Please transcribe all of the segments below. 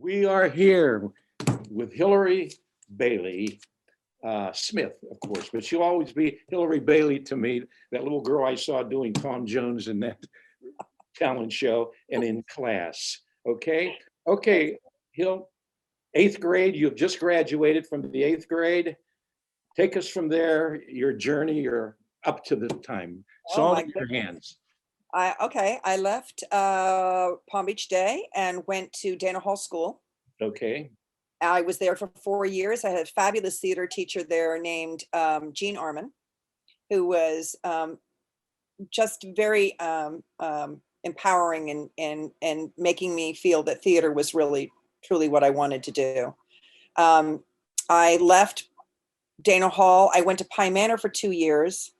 We are here with Hillary Bailey Smith, of course, but she'll always be Hillary Bailey to me, that little girl I saw doing Tom Jones in that talent show and in class. Okay. Okay. Hill, eighth grade, you've just graduated from the eighth grade. Take us from there, your journey, you're up to the time. It's Oh all my in your goodness. hands. I left Palm Beach Day and went to Dana Hall School. Okay. I was there for 4 years. I had a fabulous theater teacher there named Jean Arman, who was just very empowering and making me feel that theater was really, truly what I wanted to do. I left Dana Hall. I went to Pine Manor for 2 years.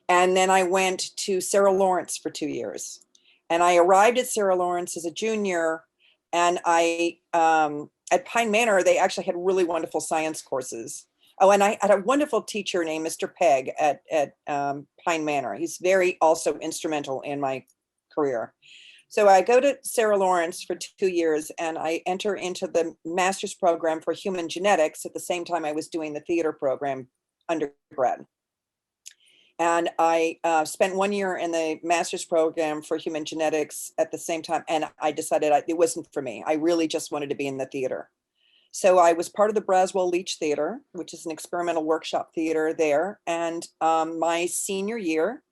And then I went to Sarah Lawrence for 2 years. And I arrived at Sarah Lawrence as a junior. And at Pine Manor, they actually had really wonderful science courses. Oh, and I had a wonderful teacher named Mr. Pegg at Pine Manor. He's very also instrumental in my career. So I go to Sarah Lawrence for 2 years and I enter into the master's program for human genetics at the same time I was doing the theater program undergrad. And I spent 1 year in the master's program for human genetics at the same time. And I decided it wasn't for me. I really just wanted to be in the theater. So I was part of the Braswell Leach Theater, which is an experimental workshop theater there. And my senior year,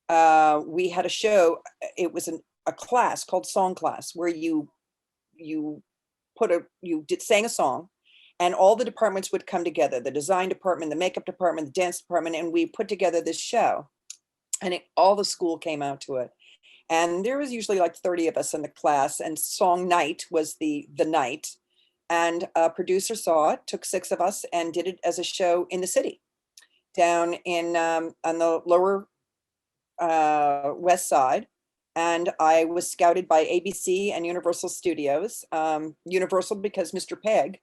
we had a show. It was a class called Song Class, where you sang a song. And all the departments would come together, the design department, the makeup department, the dance department, and we put together this show. And all the school came out to it. And there was usually like 30 of us in the class, and song night was the night. And a producer saw it, took 6 of us and did it as a show in the city, down in on the lower west side. And I was scouted by ABC and Universal Studios. Universal because Mr. Pegg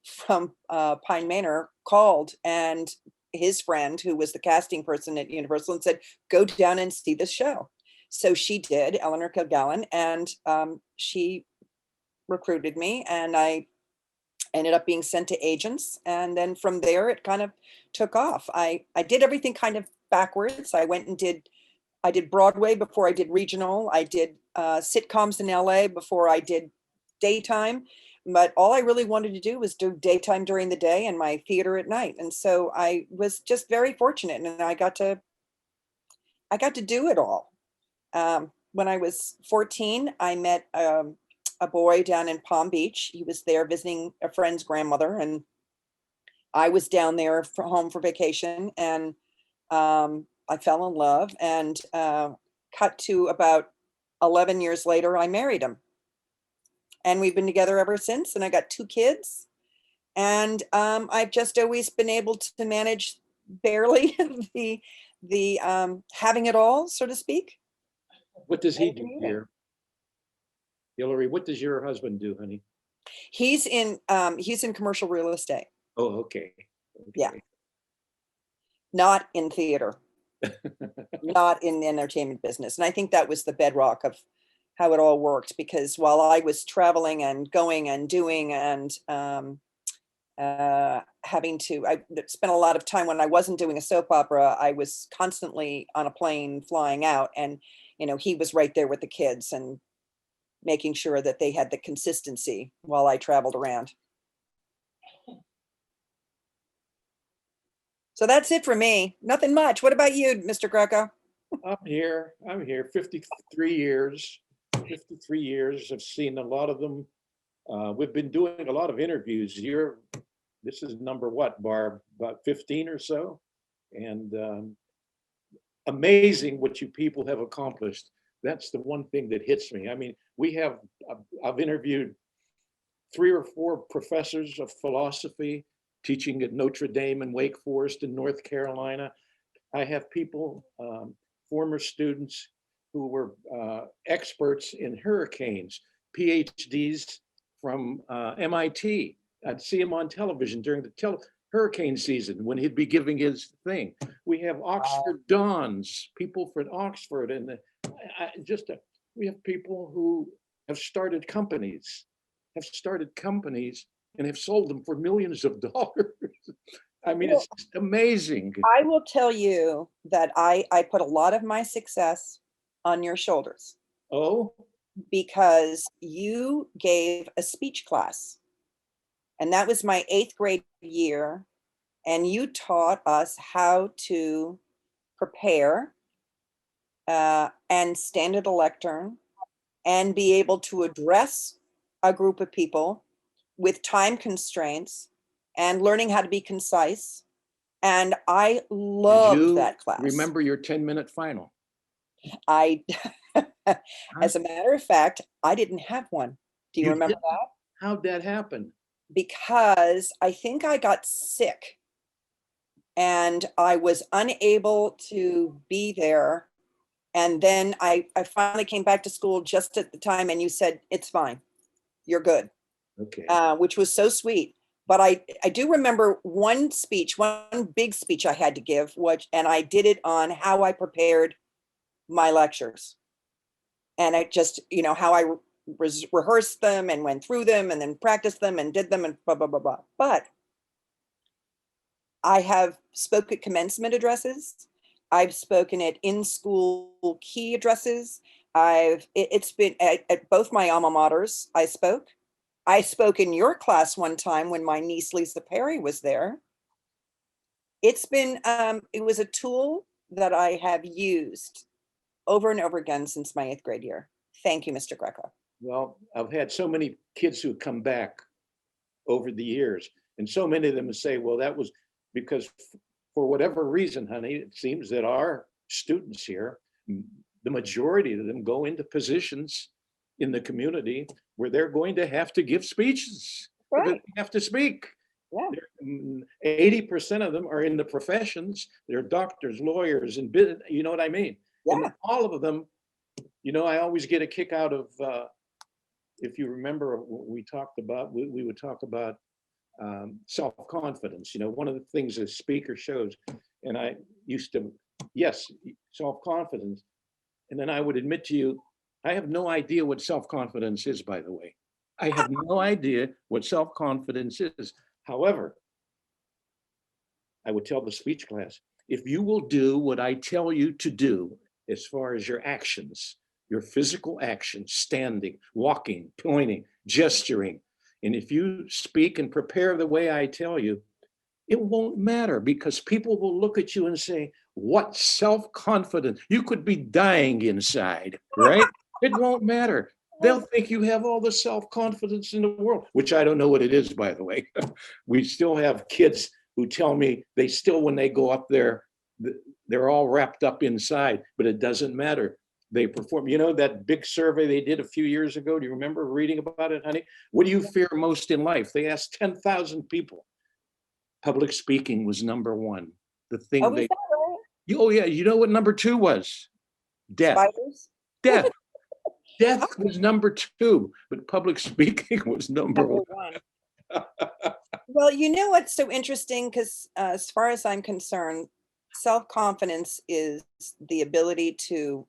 from Pine Manor called, and his friend, who was the casting person at Universal, and said, go down and see this show. So she did, Eleanor Kilgallen, and she recruited me, and I ended up being sent to agents. And then from there, it kind of took off. I did everything kind of backwards. I did Broadway before I did regional. I did sitcoms in LA before I did daytime. But all I really wanted to do was do daytime during the day and my theater at night. And so I was just very fortunate, and I got to do it all. When I was 14, I met a boy down in Palm Beach. He was there visiting a friend's grandmother, and I was down there for home for vacation, and I fell in love, and cut to about 11 years later, I married him. And we've been together ever since. And I got 2 kids. And I've just always been able to manage barely the having it all, so to speak. What does he do here? Hillary, what does your husband do, honey? He's in commercial real estate. Oh, okay. Yeah. Not in theater. Not in the entertainment business. And I think that was the bedrock of how it all worked, because while I was traveling and going and doing and having to, I spent a lot of time when I wasn't doing a soap opera, I was constantly on a plane flying out, and he was right there with the kids and making sure that they had the consistency while I traveled around. So that's it for me. Nothing much. What about you, Mr. Greco? I'm here 53 years. 53 years. I've seen a lot of them. We've been doing a lot of interviews. This is number what, Barb? About 15 or so? And amazing what you people have accomplished. That's the one thing that hits me. I mean, I've interviewed 3 or 4 professors of philosophy teaching at Notre Dame and Wake Forest in North Carolina. I have people, former students who were experts in hurricanes, PhDs from MIT. I'd see him on television during the hurricane season when he'd be giving his thing. We have Oxford Dons, people from Oxford, and we have people who have started companies. have started companies and have sold them for millions of dollars. I mean, Well, it's just amazing. I will tell you that I put a lot of my success on your shoulders Oh, because you gave a speech class, and that was my 8th grade year, and you taught us how to prepare and stand at a lectern and be able to address a group of people with time constraints and learning how to be concise. And I did loved you that class. remember your 10-minute final? I, Huh? as a matter of fact, I didn't have one. Do you You remember did? that? How'd that happen? Because I think I got sick and I was unable to be there. And then I finally came back to school just at the time, and you said, it's fine, you're good, Okay. which was so sweet. But I do remember one speech, one big speech I had to give, and I did it on how I prepared my lectures. And I just, how I rehearsed them and went through them and then practiced them and did them and blah, blah, blah, blah. But I have spoke at commencement addresses. I've spoken at in-school key addresses. It's been at both my alma maters. I spoke. I spoke in your class one time when my niece Lisa Perry was there. It's been, it was a tool that I have used over and over again since my 8th grade year. Thank you, Mr. Greco. Well, I've had so many kids who come back over the years, and so many of them say, well, that was because for whatever reason, honey, it seems that our students here, the majority of them go into positions in the community where they're going to have to give speeches. Right. They have to speak. Yeah. 80% of them are in the professions. They're doctors, lawyers, and business, you know what I mean? Yeah. And all of them, I always get a kick out of, if you remember what we talked about, we would talk about self-confidence. One of the things a speaker shows, and I used to, yes, self-confidence. And then I would admit to you, I have no idea what self-confidence is, by the way. I have no idea what self-confidence is. However, I would tell the speech class, if you will do what I tell you to do, as far as your actions, your physical actions, standing, walking, pointing, gesturing, and if you speak and prepare the way I tell you, it won't matter because people will look at you and say, what self-confidence? You could be dying inside, right? It won't matter. They'll think you have all the self-confidence in the world, which I don't know what it is, by the way. We still have kids who tell me they still, when they go up there, they're all wrapped up inside, but it doesn't matter. They perform. That big survey they did a few years ago, do you remember reading about it, honey? What do you fear most in life? They asked 10,000 people. Public speaking was number one. The thing Oh, is that right? Oh yeah, you know what number 2 was? Death. Spiders? Death. Death was number 2, but public speaking was number 1. Well, you know what's so interesting? Because as far as I'm concerned, self-confidence is the ability to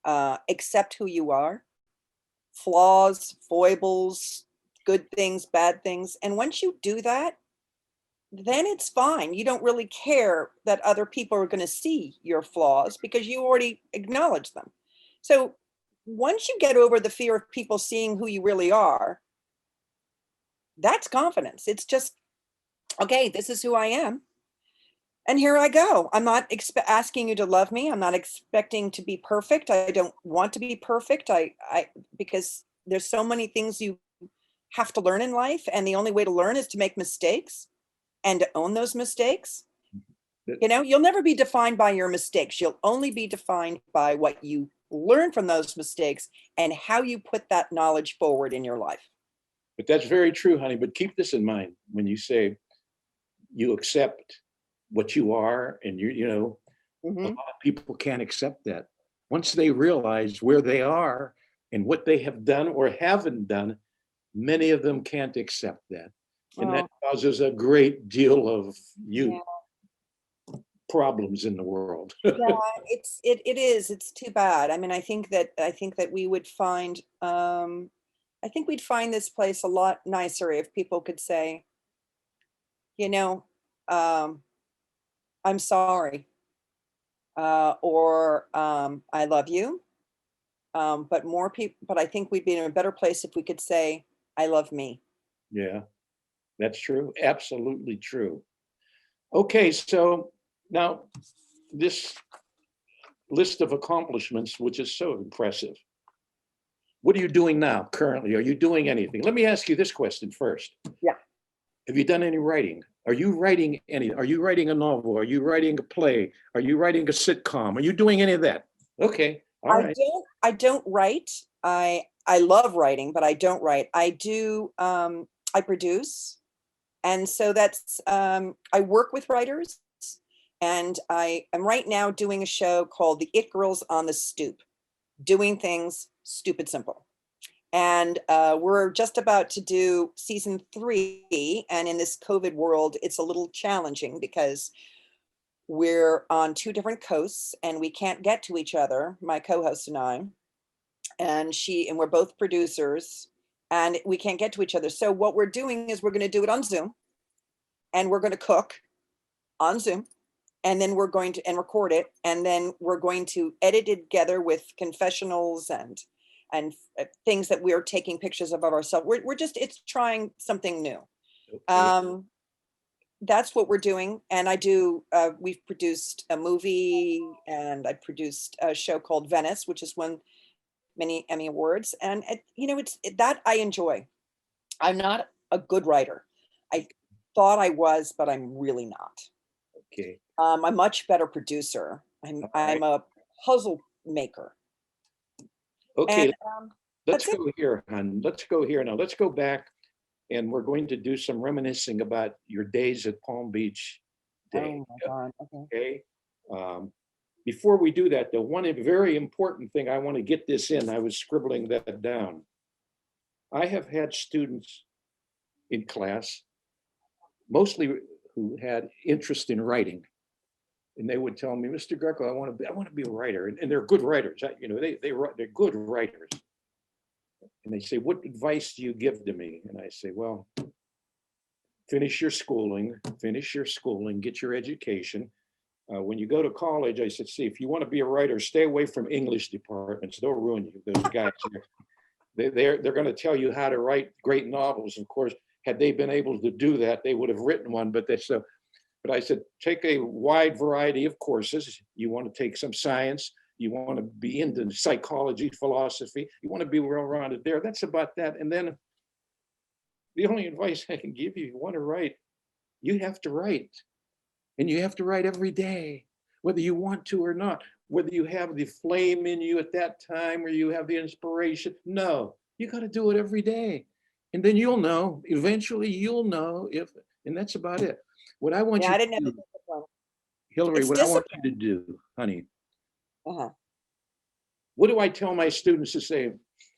accept who you are, flaws, foibles, good things, bad things. And once you do that, then it's fine. You don't really care that other people are going to see your flaws because you already acknowledge them. So once you get over the fear of people seeing who you really are, that's confidence. It's just, okay, this is who I am. And here I go. I'm not asking you to love me. I'm not expecting to be perfect. I don't want to be perfect. Because there's so many things you have to learn in life. And the only way to learn is to make mistakes and to own those mistakes. You'll never be defined by your mistakes. You'll only be defined by what you learn from those mistakes and how you put that knowledge forward in your life. But that's very true, honey. But keep this in mind when you say you accept what you are, and a lot of people can't accept that. Once they realize where they are and what they have done or haven't done, many of them can't accept that. And that causes a great deal of problems in the world. Yeah, it is. It's too bad. I mean, I think that we would find I think we'd find this place a lot nicer if people could say, you know, I'm sorry, or I love you. But more people, but I think we'd be in a better place if we could say, I love me. Yeah, that's true. Absolutely true. Okay, so now this list of accomplishments, which is so impressive. What are you doing now currently? Are you doing anything? Let me ask you this question first. Yeah. Have you done any writing? Are you writing any? Are you writing a novel? Are you writing a play? Are you writing a sitcom? Are you doing any of that? Okay. All right. I don't write. I love writing, but I don't write. I do I produce. And so that's I work with writers, and I am right now doing a show called The It Girls on the Stoop, doing things stupid simple. And we're just about to do season 3. And in this COVID world, it's a little challenging because we're on 2 different coasts and we can't get to each other, my co-host and I. And we're both producers and we can't get to each other. So what we're doing is we're going to do it on Zoom, and we're going to cook on Zoom, and then we're going to and record it, and then we're going to edit it together with confessionals and things that we're taking pictures of ourselves. We're just it's trying something new. Okay. That's what we're doing. And I do we've produced a movie, and I produced a show called Venice, which has won many Emmy awards. And that I enjoy. I'm not a good writer. I thought I was, but I'm really not. Okay. I'm a much better producer. All I'm right. a puzzle maker. Okay. And Let's that's it. go here, hon. Let's go here now. Let's go back, and we're going to do some reminiscing about your days at Palm Beach Day. Oh my God. Okay. Okay. Um, Before we do that, though, one very important thing, I want to get this in. I was scribbling that down. I have had students in class, mostly who had interest in writing, and they would tell me, "Mr. Greco, I want to be a writer," and they're good writers. They're good writers. And they say, "What advice do you give to me?" And I say, "Well, finish your schooling, get your education. When you go to college," I said, "see, if you want to be a writer, stay away from English departments. They'll ruin you. Those guys, they're going to tell you how to write great novels. Of course, had they been able to do that, they would have written one. But I said, take a wide variety of courses. You want to take some science. You want to be into psychology, philosophy. You want to be well-rounded there. That's about that. And then the only advice I can give you, you want to write, you have to write. And you have to write every day, whether you want to or not, whether you have the flame in you at that time or you have the inspiration. No, you got to do it every day. And then you'll know, eventually you'll know and that's about it. What I want Yeah, you I to didn't have the do, discipline. Hillary, It's what I want discipline. you to do, honey, Uh-huh. what do I tell my students to say?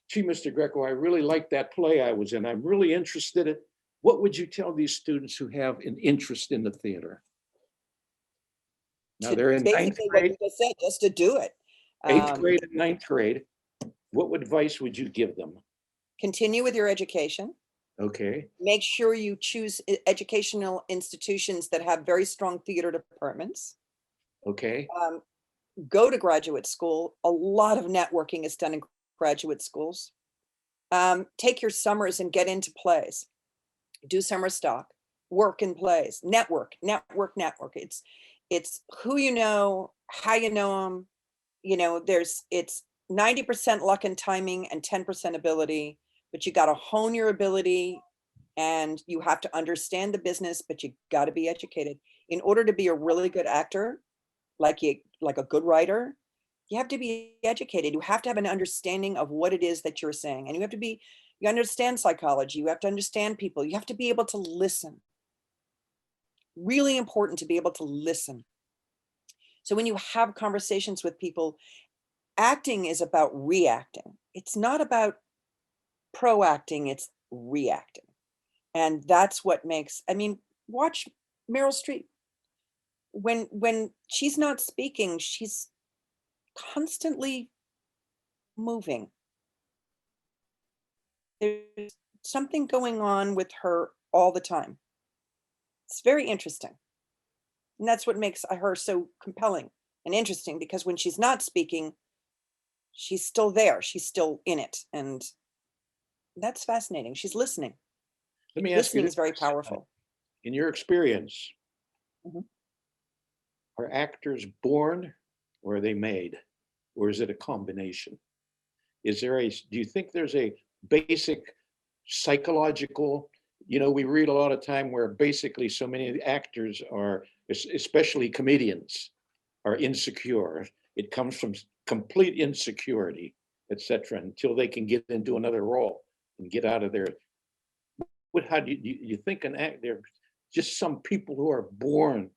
Gee, Mr. Greco, I really like that play I was in. I'm really interested in. What would you tell these students who have an interest in the theater? Now To they're in ninth basically what grade, you just said, just to do it. eighth Um, grade, and ninth grade. What advice would you give them? Continue with your education. Okay. Make sure you choose educational institutions that have very strong theater departments. Okay. Um, Go to graduate school. A lot of networking is done in graduate schools. Take your summers and get into plays. Do summer stock. Work in plays. Network. It's who you know, how you know them. It's 90% luck and timing and 10% ability, but you got to hone your ability, and you have to understand the business, but you got to be educated in order to be a really good actor, like a good writer. You have to be educated. You have to have an understanding of what it is that you're saying, and you understand psychology. You have to understand people. You have to be able to listen. Really important to be able to listen. So when you have conversations with people, acting is about reacting. It's not about proacting, it's reacting. And that's what makes, watch Meryl Streep. When she's not speaking, she's constantly moving. there's something going on with her all the time. It's very interesting. And that's what makes her so compelling and interesting, because when she's not speaking, she's still there. She's still in it. And that's fascinating. She's listening. Let me ask you Listening this is very question. powerful. In your experience, Mhm. are actors born or are they made? Or is it a combination? Do you think there's a basic psychological, we read a lot of time where basically so many actors are, especially comedians, are insecure. It comes from complete insecurity, etc., until they can get into another role and get out of their. How do you think an act? There, just some people who are born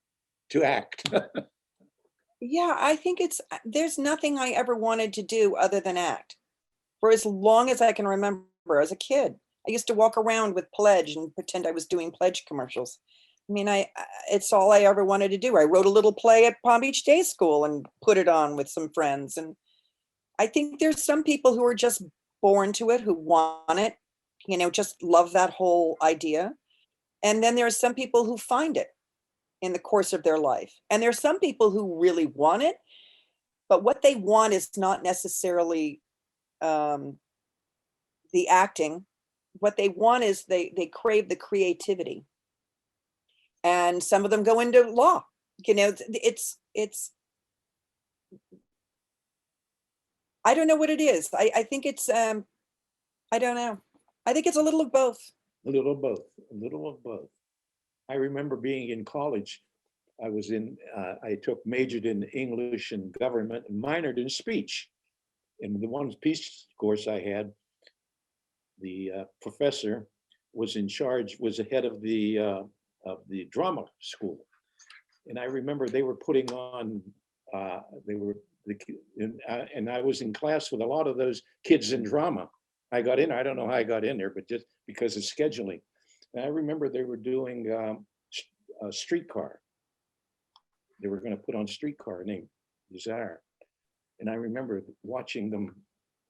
to act. Yeah, I think there's nothing I ever wanted to do other than act. For as long as I can remember as a kid, I used to walk around with Pledge and pretend I was doing Pledge commercials. I mean, it's all I ever wanted to do. I wrote a little play at Palm Beach Day School and put it on with some friends. And I think there's some people who are just born to it, who want it, just love that whole idea. And then there's some people who find it in the course of their life. And there's some people who really want it, but what they want is not necessarily um, the acting. What they want is they crave the creativity. And some of them go into law. It's I don't know what it is. I think it's I don't know. I think it's a little of both. A little of both. A little of both. I remember being in college. I majored in English and government and minored in speech. And the one piece course I had, the professor was the head of the drama school. And I remember they were putting on, they were, and I was in class with a lot of those kids in drama. I don't know how I got in there, but just because of scheduling. And I remember they were doing a streetcar. They were going to put on Streetcar named Desire. And I remember watching them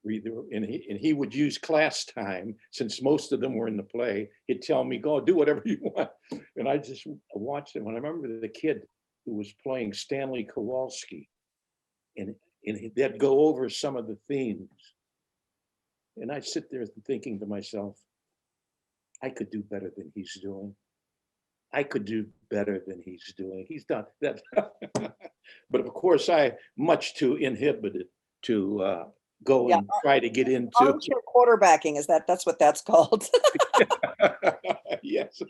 read, and he would use class time, since most of them were in the play. He'd tell me, go do whatever you want. And I just watched them. And I remember the kid who was playing Stanley Kowalski, and they'd go over some of the themes. And I'd sit there thinking to myself, I could do better than he's doing. I could do better than he's doing. He's done that. But of course, I much too inhibited to go Yeah. and try to get into. Armchair quarterbacking, that's what that's called. Yes.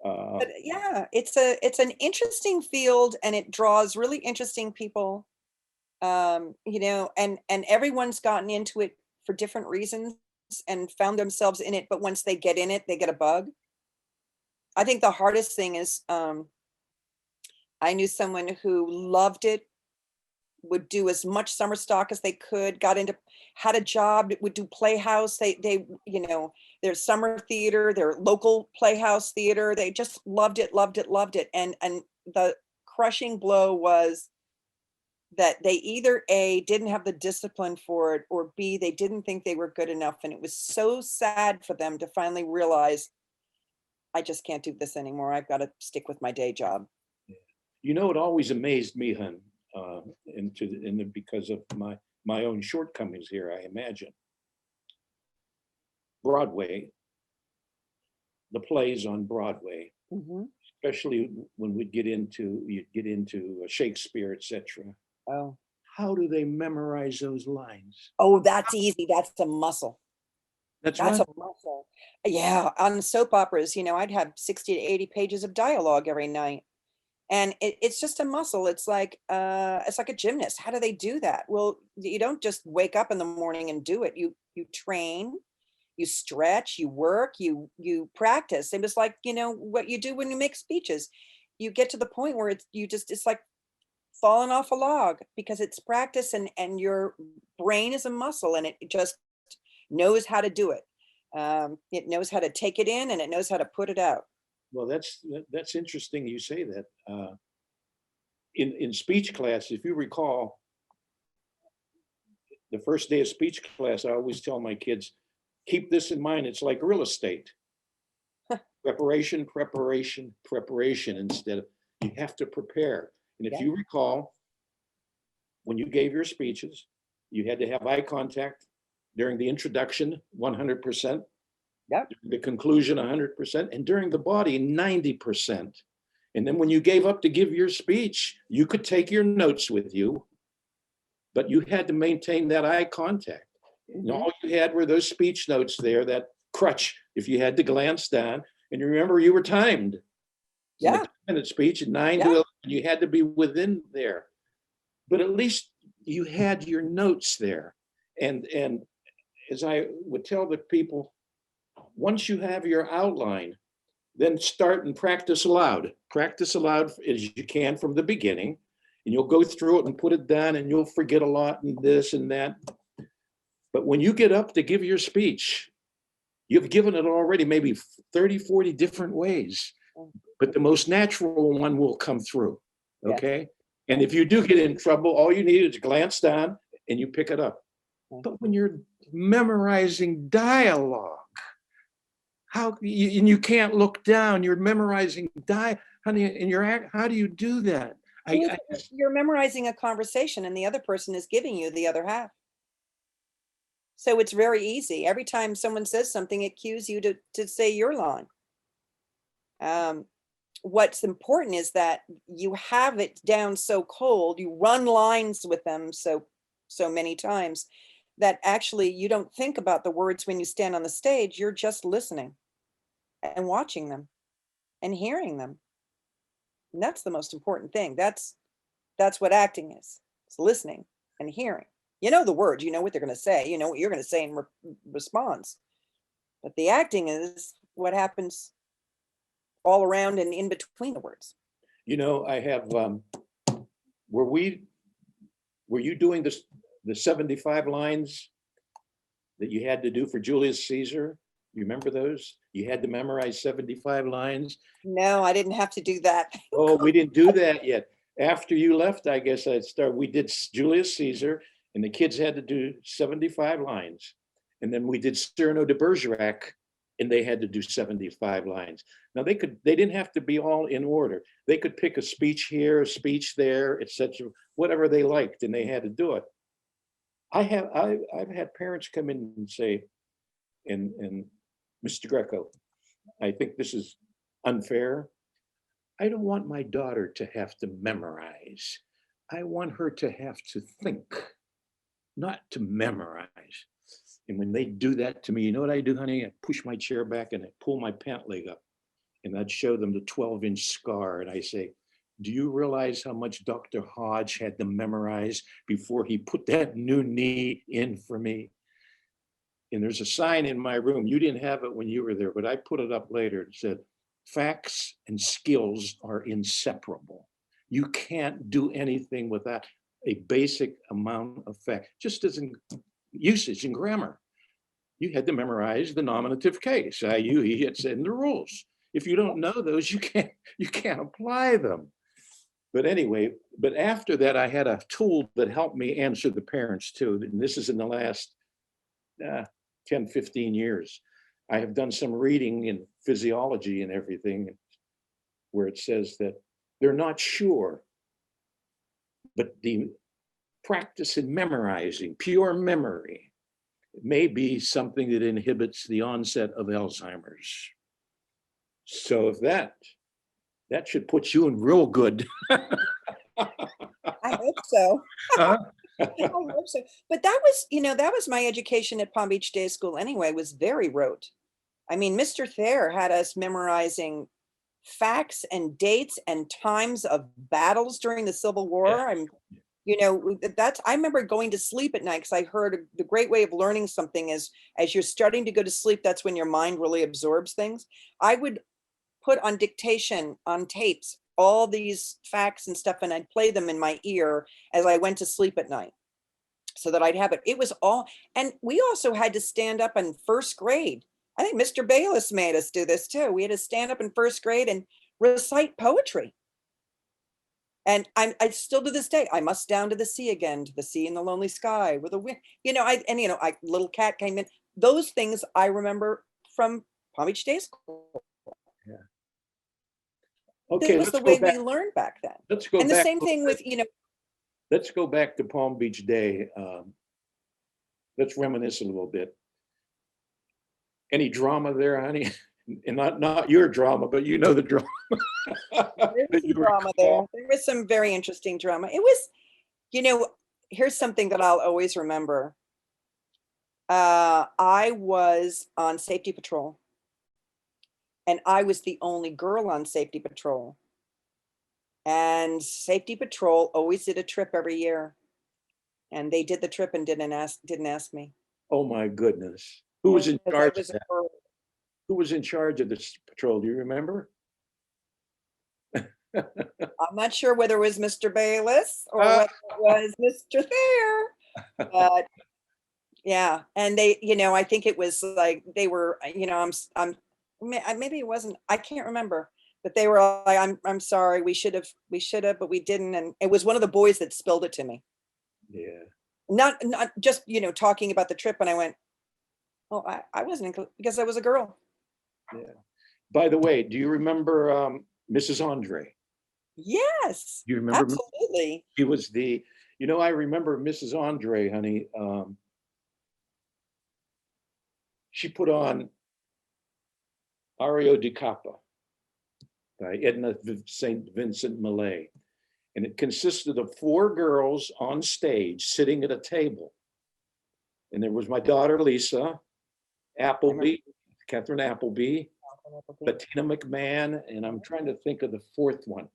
But yeah, it's an interesting field, and it draws really interesting people. And everyone's gotten into it for different reasons and found themselves in it, but once they get in it, they get a bug. I think the hardest thing is I knew someone who loved it, would do as much summer stock as they could, had a job, would do Playhouse. Their summer theater, their local Playhouse theater. They just loved it, loved it, loved it. And the crushing blow was that they either A, didn't have the discipline for it, or B, they didn't think they were good enough. And it was so sad for them to finally realize, I just can't do this anymore. I've got to stick with my day job. It always amazed me, hun, because of my own shortcomings here, I imagine. Broadway, the plays on Broadway, Mm-hmm. especially when you'd get into Shakespeare, etc. Oh. How do they memorize those lines? Oh, that's easy. That's a muscle. That's That's right. a muscle. Yeah, on soap operas, I'd have 60 to 80 pages of dialogue every night. And it's just a muscle. It's like a gymnast. How do they do that? Well, you don't just wake up in the morning and do it. You train, you stretch, you work, you practice. It was like, what you do when you make speeches. You get to the point where it's like falling off a log, because it's practice, and your brain is a muscle, and it just knows how to do it. It knows how to take it in, and it knows how to put it out. Well, that's interesting you say that. In speech class, if you recall, the first day of speech class, I always tell my kids, keep this in mind. It's like real estate. Preparation, preparation, preparation instead of, you have to prepare. And if Yeah. you recall, when you gave your speeches, you had to have eye contact during the introduction, 100%. Yep. The conclusion, 100%. And during the body, 90%. And then when you gave up to give your speech, you could take your notes with you, but you had to maintain that eye contact. And Mhm. all you had were those speech notes there, that crutch, if you had to glance down. And you remember, you were timed. It's Yeah. a 2-minute speech, 9 to Yeah. 11, you had to be within there. But at least you had your notes there. And as I would tell the people, once you have your outline, then start and practice aloud. Practice aloud as you can from the beginning, and you'll go through it and put it down, and you'll forget a lot and this and that. But when you get up to give your speech, you've given it already maybe 30, 40 different ways, but the most natural one will come through, okay? And if you do get in trouble, all you need is glance down and you pick it up. But when you're memorizing dialogue, and you can't look down, you're memorizing honey, and how do you do that? Well, you're memorizing a conversation and the other person is giving you the other half. So it's very easy. Every time someone says something, it cues you to say your line. What's important is that you have it down so cold, you run lines with them so many times that actually you don't think about the words when you stand on the stage. You're just listening and watching them and hearing them. And that's the most important thing. That's what acting is. It's listening and hearing. You know the words, you know what they're going to say, you know what you're going to say in response. But the acting is what happens all around and in between the words. You know, I have, were you doing the 75 lines that you had to do for Julius Caesar? You remember those? You had to memorize 75 lines. No, I didn't have to do that. Oh, we didn't do that yet. After you left, I guess we did Julius Caesar, and the kids had to do 75 lines. And then we did Cyrano de Bergerac, and they had to do 75 lines. Now they didn't have to be all in order. They could pick a speech here, a speech there, etc., whatever they liked, and they had to do it. I've had parents come in and say, and Mr. Greco, I think this is unfair. I don't want my daughter to have to memorize. I want her to have to think, not to memorize. And when they do that to me, you know what I do, honey? I push my chair back and I pull my pant leg up, and I'd show them the 12-inch scar. And I say, do you realize how much Dr. Hodge had to memorize before he put that new knee in for me? And there's a sign in my room. You didn't have it when you were there, but I put it up later. It said, facts and skills are inseparable. You can't do anything without a basic amount of fact. Just as in usage and grammar, you had to memorize the nominative case. I, you, he, had said in the rules. If you don't know those, you can't apply them. But anyway, but after that, I had a tool that helped me answer the parents too. And this is in the last 10, 15 years. I have done some reading in physiology and everything where it says that they're not sure, but the practice in memorizing, pure memory, may be something that inhibits the onset of Alzheimer's. So if that should put you in real good. I hope so. I hope so. But that was, that was my education at Palm Beach Day School anyway, was very rote. I mean, Mr. Thayer had us memorizing facts and dates and times of battles during the Civil War. I remember going to sleep at night because I heard the great way of learning something is as you're starting to go to sleep, that's when your mind really absorbs things. I would put on dictation on tapes all these facts and stuff, and I'd play them in my ear as I went to sleep at night so that I'd have it. It was all, and we also had to stand up in first grade. I think Mr. Bayless made us do this too. We had to stand up in first grade and recite poetry. And I still to this day, I must down to the sea again, to the sea in the lonely sky with a wind, little cat came in. those things I remember from Palm Beach Day School. Yeah. This Okay, was the let's way go back. we learned back then. Let's go And the back. same thing with, Let's go back to Palm Beach Day. Let's reminisce a little bit. Any drama there, honey? And not your drama, but you know the drama. there was that you some drama there. recall. There was some very interesting drama. It was, here's something that I'll always remember. I was on safety patrol, and I was the only girl on safety patrol. And safety patrol always did a trip every year, and they did the trip and didn't ask me. Oh my goodness. Who was in Because I charge of was a that? girl. Who was in charge of this patrol? Do you remember? I'm not sure whether it was Mr. Bayless or Ah. whether it was Mr. Thayer, but yeah. And they, I think it was like they were, maybe it wasn't, I can't remember, but they were like, I'm sorry, we should have, but we didn't. And it was one of the boys that spilled it to me. Yeah. Not just, talking about the trip. And I went, oh, I wasn't because I was a girl. Yeah. By the way, do you remember Mrs. Andre? Yes, Do you remember? absolutely. She was I remember Mrs. Andre, honey. She put on Ario di Capa by Edna St. Vincent Millay. And it consisted of 4 girls on stage sitting at a table. And there was my daughter, Lisa, Appleby, Catherine Appleby, Bettina McMahon, and I'm trying to think of the 4th one.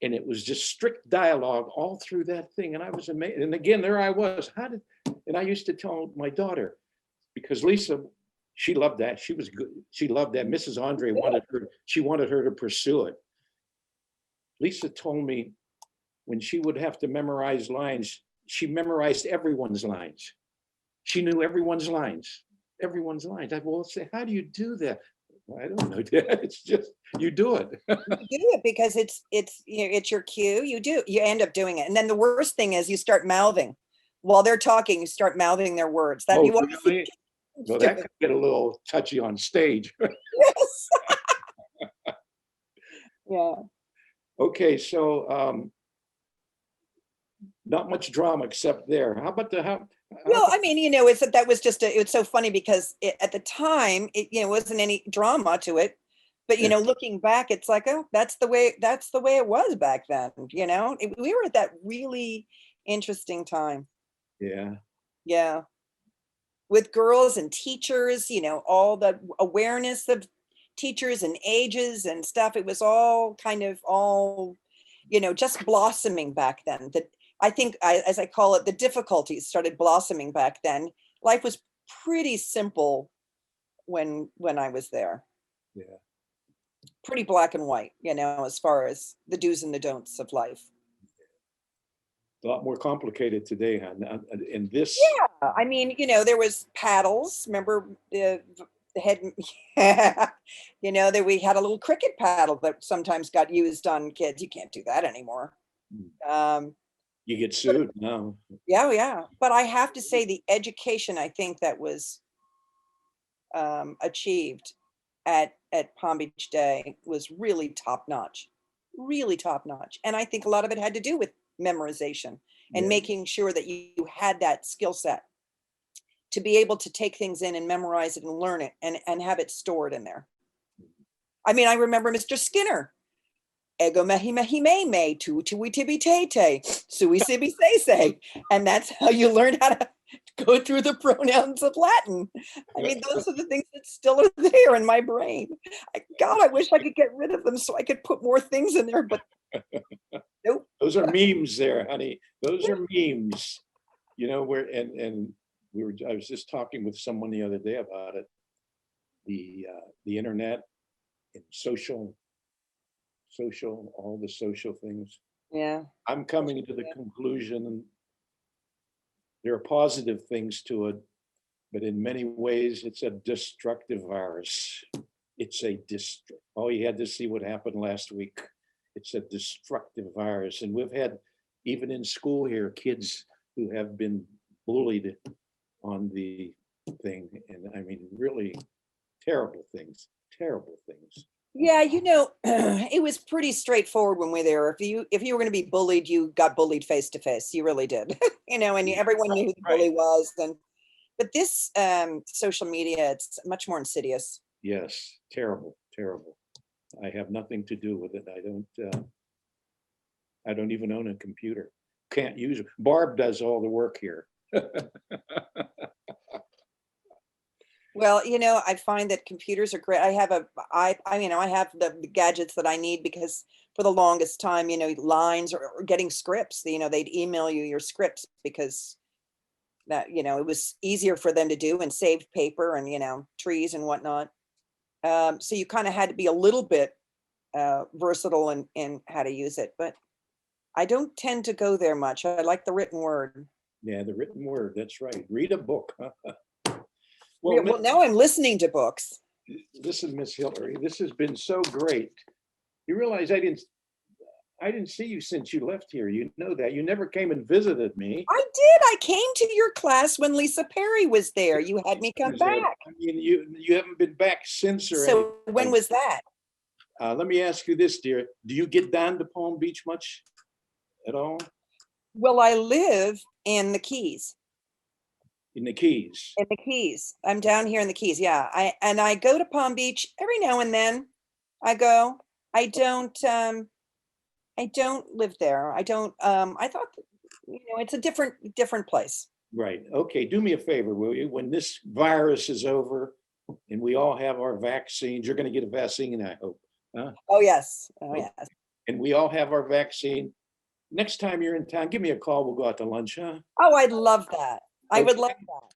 And it was just strict dialogue all through that thing. And I was amazed. And again, there I was. And I used to tell my daughter, because Lisa, she loved that. She was good. She loved that. Mrs. Andre wanted her to pursue it. Lisa told me when she would have to memorize lines, she memorized everyone's lines. She knew everyone's lines. I will say, how do you do that? I don't know, Dad. It's just you do it. You do it because it's your cue. You end up doing it, and then the worst thing is you start mouthing while they're talking. You start mouthing their words. That you Really? Well, that could get a little touchy on stage. Yes. Yeah. Okay, so not much drama except there. How about Well, I mean, that was just it's so funny because at the time it wasn't any drama to it, but looking back, it's like, oh, that's the way it was back then. We were at that really interesting time. Yeah. Yeah. With girls and teachers, all the awareness of teachers and ages and stuff. It was all kind of just blossoming back then. That I think, as I call it, the difficulties started blossoming back then. Life was pretty simple when I was there. Yeah. Pretty black and white, as far as the do's and the don'ts of life. A lot more complicated today, huh? In this. Yeah, I mean, there was paddles. Remember the head? Yeah, that we had a little cricket paddle that sometimes got used on kids. You can't do that anymore. You get sued now. Yeah. But I have to say, the education I think that was achieved at Palm Beach Day was really top notch, and I think a lot of it had to do with memorization and making sure that you had that skill set to be able to take things in and memorize it and learn it and have it stored in there. I mean, I remember Mr. Skinner. Ego mehi mehi me me tu tui tibi te te sui sibi say say, and that's how you learn how to go through the pronouns of Latin. I mean, those are the things that still are there in my brain. God, I wish I could get rid of them so I could put more things in there, but nope. Those are memes there, honey. Those are memes. I was just talking with someone the other day about it. The internet and social, all the social things. Yeah. I'm coming to the conclusion there are positive things to it, but in many ways it's a destructive virus. Oh, you had to see what happened last week. It's a destructive virus. And we've had, even in school here, kids who have been bullied on the thing. And I mean, really terrible things, terrible things. Yeah, it was pretty straightforward when we were there. If you were going to be bullied, you got bullied face to face. You really did. And everyone knew who the Right. bully was. But this social media, it's much more insidious. Yes, terrible, terrible. I have nothing to do with it. I don't even own a computer. Can't use it. Barb does all the work here. Well, I find that computers are great. I have I have the gadgets that I need because for the longest time, lines or getting scripts, they'd email you your scripts because that, it was easier for them to do and saved paper and, trees and whatnot. So you kind of had to be a little bit versatile in how to use it, but I don't tend to go there much. I like the written word. Yeah, the written word, that's right. Read a book. Yeah, well, now I'm listening to books. Listen, Miss Hillary, this has been so great. You realize I didn't see you since you left here. You know that. You never came and visited me. I did. I came to your class when Lisa Perry was there. You had me come back. I mean, you haven't been back since or So anything when like was that? Let me ask you this, dear. Do you get down to Palm Beach much at all? Well, I live in the Keys. In the Keys? In the Keys. I'm down here in the Keys. Yeah. I go to Palm Beach every now and then. I go. I don't live there. I don't I thought it's a different place. Right. Okay. Do me a favor, will you? When this virus is over and we all have our vaccines, you're going to get a vaccine, I hope. Huh? Oh yes. Oh Okay. yes. And we all have our vaccine. Next time you're in town, give me a call. We'll go out to lunch, huh? Oh, I'd love that. I would Okay. love that.